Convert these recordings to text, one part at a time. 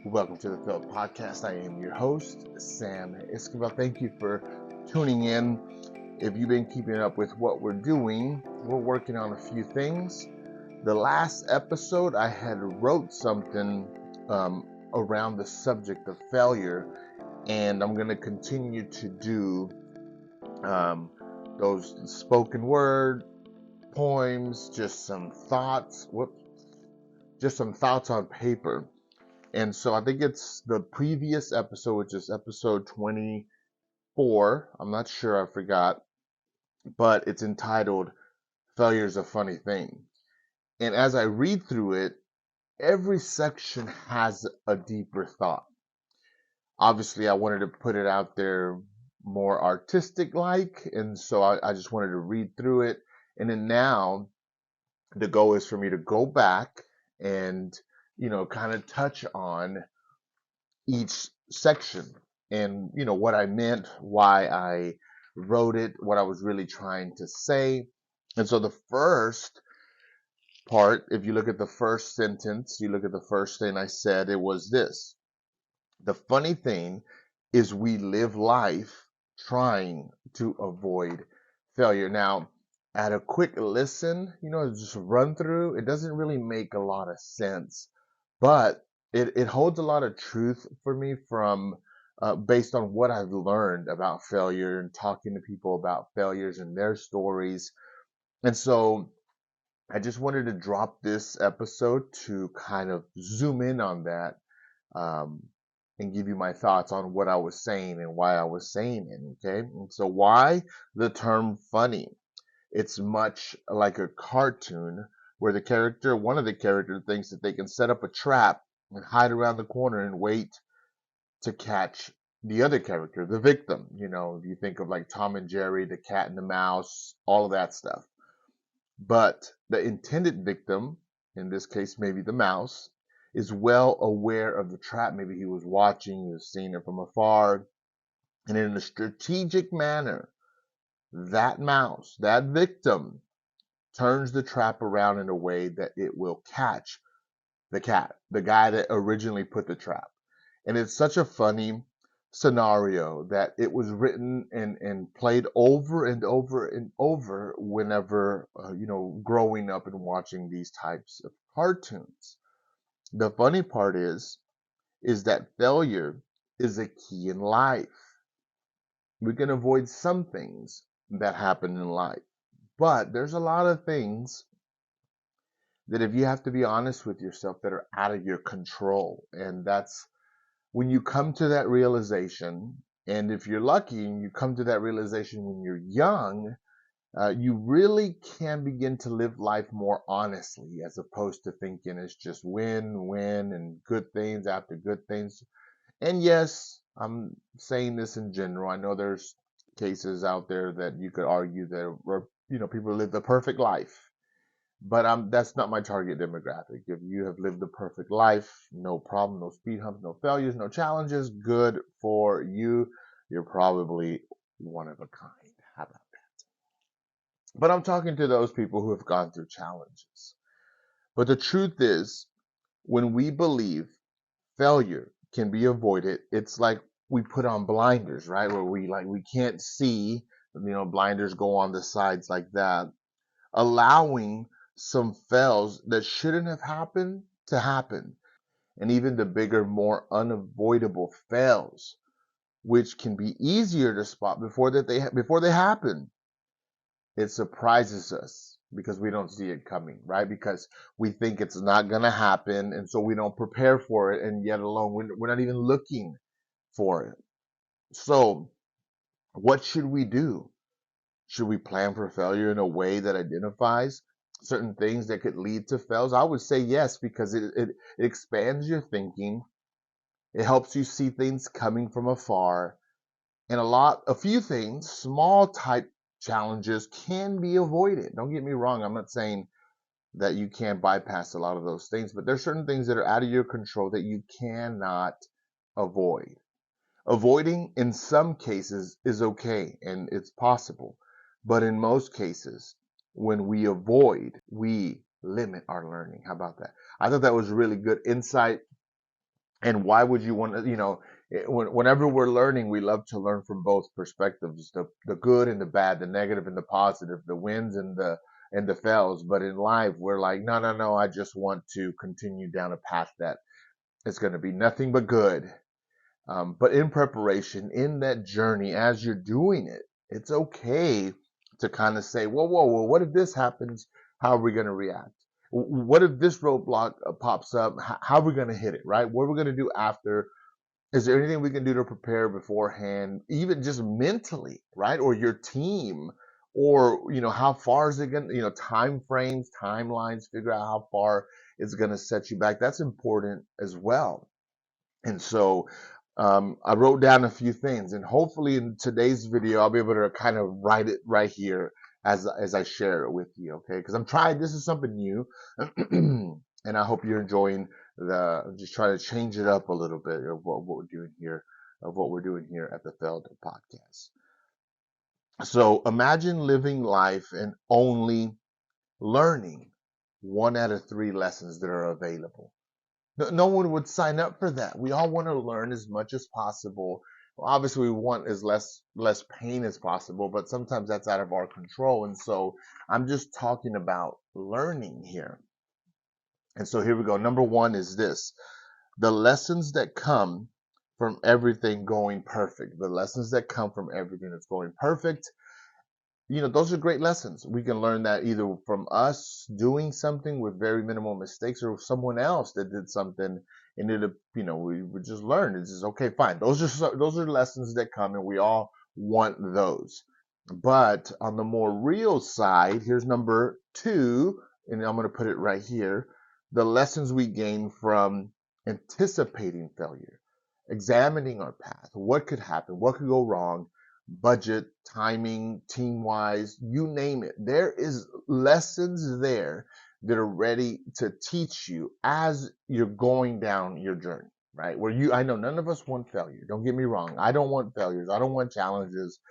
Welcome to the TheFailedPodcast. I am your host, Sam Esquivel. Thank you for tuning in. If you've been keeping up with what we're doing, we're working on a few things. The last episode, I had wrote something around the subject of failure, and I'm going to continue to do those spoken word poems, just some thoughts on paper. And so I think it's the previous episode, which is episode 24. I'm not sure, I forgot, but it's entitled Failure is a Funny Thing. And as I read through it, every section has a deeper thought. Obviously, I wanted to put it out there more artistic like, and so I just wanted to read through it. And then now the goal is for me to go back and, kind of touch on each section and what I meant, why I wrote it, what I was really trying to say. And so the first part, if you look at the first sentence, you look at the first thing I said, it was this: the funny thing is we live life trying to avoid failure. Now, at a quick listen, just run through, it doesn't really make a lot of sense, but it holds a lot of truth for me from based on what I've learned about failure and talking to people about failures and their stories. And so I just wanted to drop this episode to kind of zoom in on that, um, and give you my thoughts on what I was saying and why I was saying it. Okay. And so why the term funny? It's much like a cartoon where one of the characters thinks that they can set up a trap and hide around the corner and wait to catch the other character, the victim. If you think of like Tom and Jerry, the cat and the mouse, all of that stuff. But the intended victim, in this case, maybe the mouse, is well aware of the trap. Maybe he was watching, he was seeing it from afar. And in a strategic manner, that mouse, that victim, turns the trap around in a way that it will catch the cat, the guy that originally put the trap. And it's such a funny scenario that it was written and played over and over and over whenever, growing up and watching these types of cartoons. The funny part is that failure is a key in life. We can avoid some things that happen in life, but there's a lot of things that, if you have to be honest with yourself, that are out of your control. And that's when you come to that realization. And if you're lucky and you come to that realization when you're young, you really can begin to live life more honestly, as opposed to thinking it's just win, and good things after good things. And yes, I'm saying this in general. I know there's cases out there that you could argue that where people live the perfect life, but that's not my target demographic. If you have lived the perfect life, no problem, no speed humps, no failures, no challenges, good for you. You're probably one of a kind. How about that? But I'm talking to those people who have gone through challenges. But the truth is, when we believe failure can be avoided, it's like we put on blinders, right? Where we can't see, blinders go on the sides like that, allowing some fails that shouldn't have happened to happen. And even the bigger, more unavoidable fails, which can be easier to spot before they happen, it surprises us because we don't see it coming, right? Because we think it's not going to happen, and so we don't prepare for it, and yet alone we're not even looking for it. So what should we do? Should we plan for failure in a way that identifies certain things that could lead to fails? I would say yes, because it expands your thinking. It helps you see things coming from afar. And a few things, small type challenges, can be avoided. Don't get me wrong. I'm not saying that you can't bypass a lot of those things, but there's certain things that are out of your control that you cannot avoid. Avoiding in some cases is okay and it's possible. But in most cases, when we avoid, we limit our learning. How about that? I thought that was really good insight. And why would you want to, whenever we're learning, we love to learn from both perspectives, the good and the bad, the negative and the positive, the wins and the fails. But in life, we're like, no, no, no, I just want to continue down a path that is going to be nothing but good. But in preparation, in that journey, as you're doing it, it's okay to kind of say, whoa, whoa, whoa, what if this happens? How are we going to react? What if this roadblock pops up? How are we going to hit it, right? What are we going to do after? Is there anything we can do to prepare beforehand, even just mentally, right? Or your team, or, how far is it going to, time frames, timelines, figure out how far it's going to set you back. That's important as well. And so I wrote down a few things, and hopefully in today's video, I'll be able to kind of write it right here as I share it with you, okay? Because I'm trying, this is something new, and I hope you're enjoying just try to change it up a little bit of what we're doing here, at the Failed Podcast. So imagine living life and only learning one out of three lessons that are available. No one would sign up for that. We all want to learn as much as possible. Well, obviously, we want as less pain as possible, but sometimes that's out of our control. And so I'm just talking about learning here. And so here we go. Number one is this: the lessons that come from everything going perfect. The lessons that come from everything that's going perfect, those are great lessons. We can learn that either from us doing something with very minimal mistakes, or someone else that did something and we just learned. It's just okay, fine. Those are lessons that come, and we all want those. But on the more real side, here's number two, and I'm going to put it right here: the lessons we gain from anticipating failure, examining our path, what could happen, what could go wrong, budget, timing, team wise, you name it. There is lessons there that are ready to teach you as you're going down your journey, right? I know none of us want failure. Don't get me wrong. I don't want failures. I don't want challenges.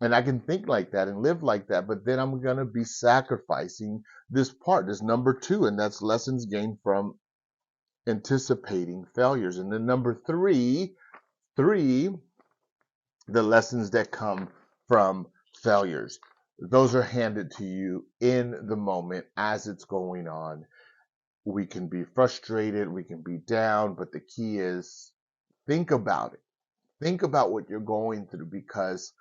And I can think like that and live like that, but then I'm going to be sacrificing this part, this number two, and that's lessons gained from anticipating failures. And then number three, the lessons that come from failures. Those are handed to you in the moment as it's going on. We can be frustrated, we can be down, but the key is think about it. Think about what you're going through, because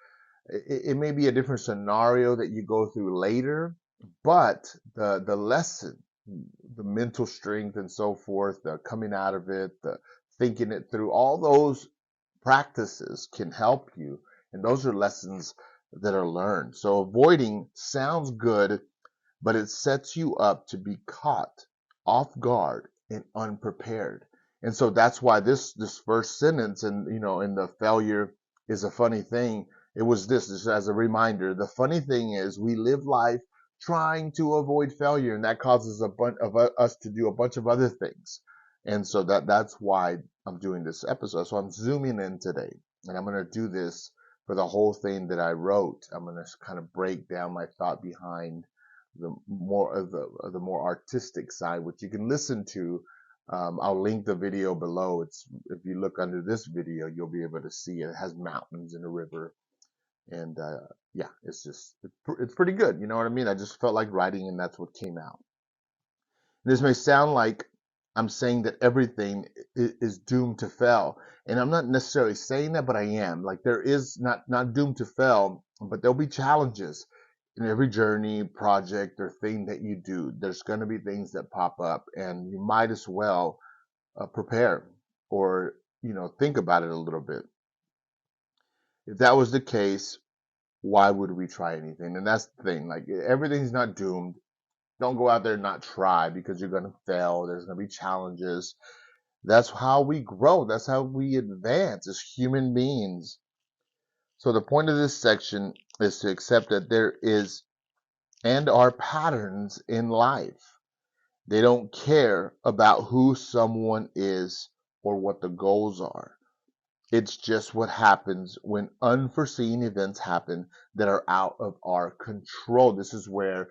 it may be a different scenario that you go through later, but the lesson, the mental strength and so forth, the coming out of it, the thinking it through, all those practices can help you. And those are lessons that are learned. So avoiding sounds good, but it sets you up to be caught off guard and unprepared. And so that's why this first sentence, and in the failure is a funny thing, it was this as a reminder. The funny thing is we live life trying to avoid failure, and that causes a bunch of us to do a bunch of other things. And so that's why I'm doing this episode. So I'm zooming in today, and I'm going to do this for the whole thing that I wrote. I'm going to kind of break down my thought behind the more artistic side, which you can listen to. I'll link the video below. If you look under this video, you'll be able to see it. It has mountains and a river, and yeah, it's pretty good. You know what I mean? I just felt like writing, and that's what came out. This may sound like I'm saying that everything is doomed to fail, and I'm not necessarily saying that, but I am. Like, there is not doomed to fail, but there'll be challenges in every journey, project, or thing that you do. There's going to be things that pop up, and you might as well prepare, or think about it a little bit. If that was the case, why would we try anything? And that's the thing. Like, everything's not doomed. Don't go out there and not try, because you're going to fail. There's going to be challenges. That's how we grow. That's how we advance as human beings. So the point of this section is to accept that there is and are patterns in life. They don't care about who someone is or what the goals are. It's just what happens when unforeseen events happen that are out of our control. This is where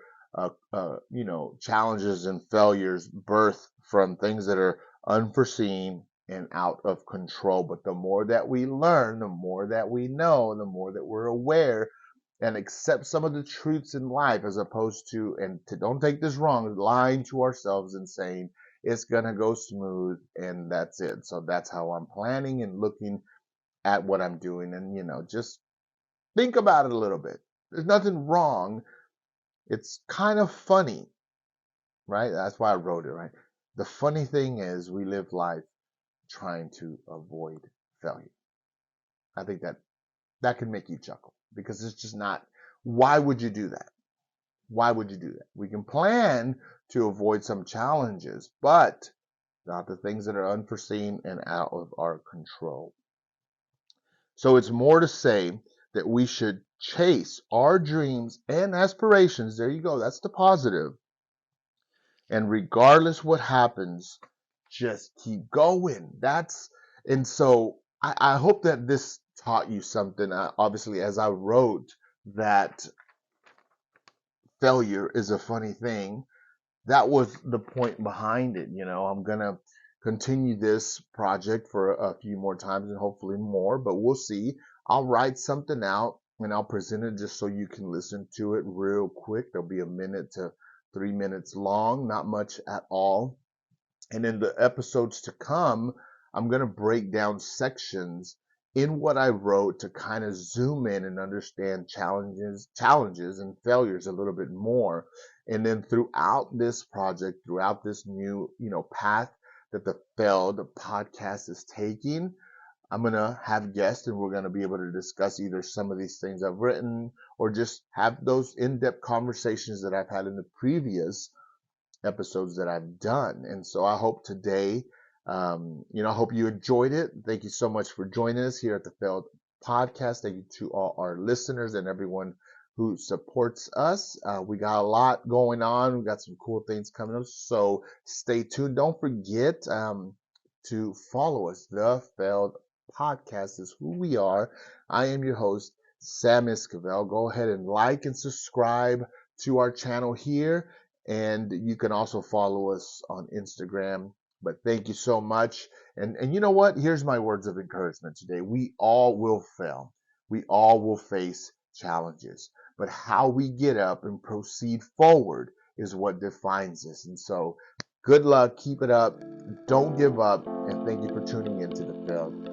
challenges and failures birth from things that are unforeseen and out of control. But the more that we learn, the more that we know, the more that we're aware and accept some of the truths in life, as opposed to, and to, don't take this wrong, lying to ourselves and saying it's going to go smooth and that's it. So that's how I'm planning and looking at what I'm doing. And, just think about it a little bit. There's nothing wrong. It's kind of funny, right? That's why I wrote it, right? The funny thing is we live life trying to avoid failure. I think that can make you chuckle because it's just not, why would you do that? Why would you do that? We can plan to avoid some challenges, but not the things that are unforeseen and out of our control. So it's more to say that we should chase our dreams and aspirations. There you go. That's the positive. And regardless what happens, just keep going. And so I hope that this taught you something. Obviously, as I wrote that failure is a funny thing, that was the point behind it. I'm going to continue this project for a few more times and hopefully more, but we'll see. I'll write something out and I'll present it just so you can listen to it real quick. There'll be 1 minute to 3 minutes long, not much at all. And in the episodes to come, I'm going to break down sections in what I wrote to kind of zoom in and understand challenges and failures a little bit more. And then throughout this project, throughout this new, path that the Failed podcast is taking, I'm going to have guests and we're going to be able to discuss either some of these things I've written or just have those in-depth conversations that I've had in the previous episodes that I've done. And so I hope today, I hope you enjoyed it. Thank you so much for joining us here at the Failed Podcast. Thank you to all our listeners and everyone who supports us. We got a lot going on. We got some cool things coming up. So stay tuned. Don't forget to follow us. The Failed Podcast is who we are. I am your host, Sam Esquivel. Go ahead and like and subscribe to our channel here. And you can also follow us on Instagram. But thank you so much. And you know what? Here's my words of encouragement today. We all will fail. We all will face challenges. But how we get up and proceed forward is what defines us. And so good luck. Keep it up. Don't give up. And thank you for tuning into the Failed